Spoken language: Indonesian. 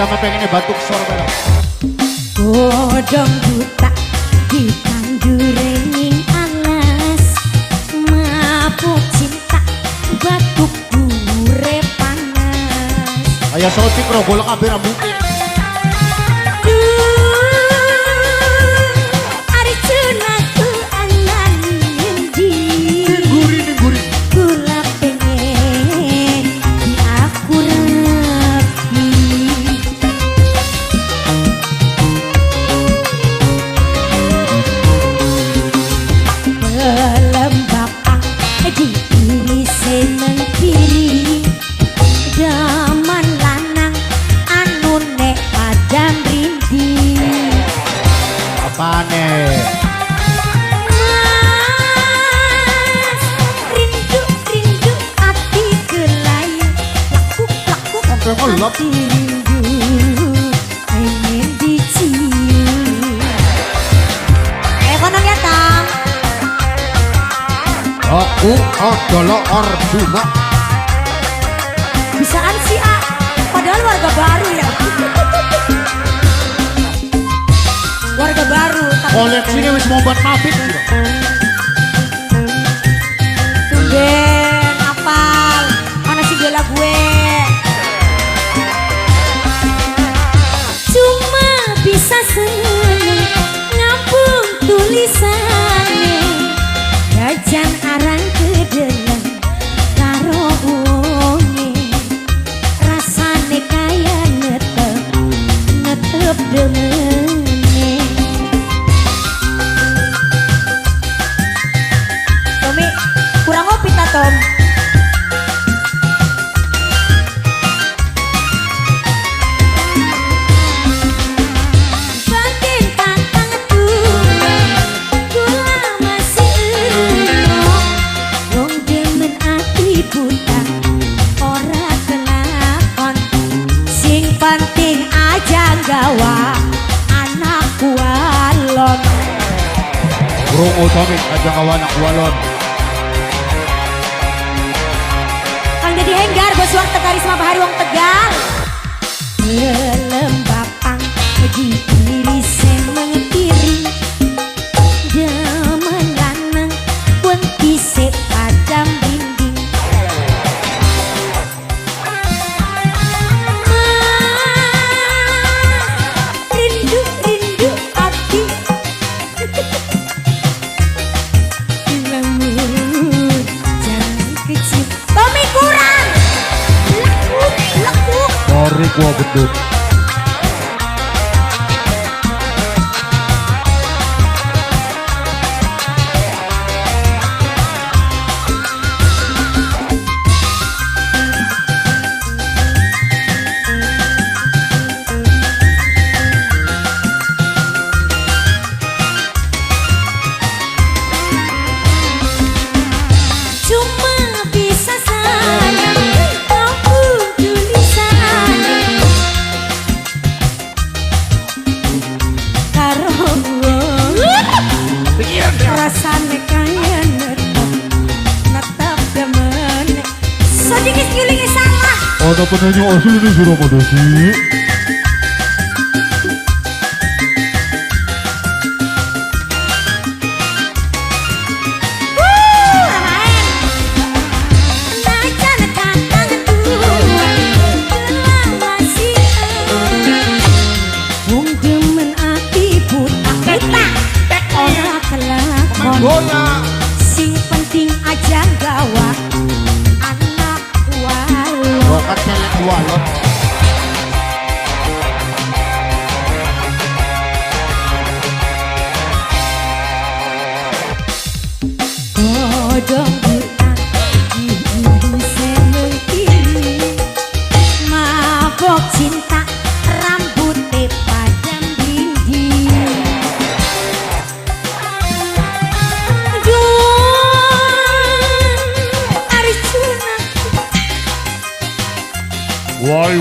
kita pengennya batuk sor bareng. Bodong buta di tanduring alas, mabuk cinta batuk dure panas. Ayah sotik bro, bolak kabeh rambutnya. Aku adalah Arjuna. Bisaan sih padahal warga baru ya. Warga baru. Koleksinya wis mau buat mabit gitu. Tumben apal. Mana sih bela gue? Cuma bisa seneng ngambung tulisannya. Gajan arang kedelan karo wonge, rasane kaya netep demene. Tomi kurang ngopi ta Tom? Penting aja gawa anak walon. Burung otomik aja gawa anak walon. Kang Dedi Henggar bos wong Tegarisma Bahari wong Tegal. Lembapang di kiri semengetiring, jaman lanang pun bisa padam dinding. Gua bedut. Cuma bisa sayang aku tulisan karo rasane kaya netep demen. Sedikit gilingi salah. Ada penyanyi asli di Surabaya sih. Sing penting aja gawa anak walon. Bakat celek walon. Bodong buta di semengetiring, mabok cinta rambutnya padam dinding. Why?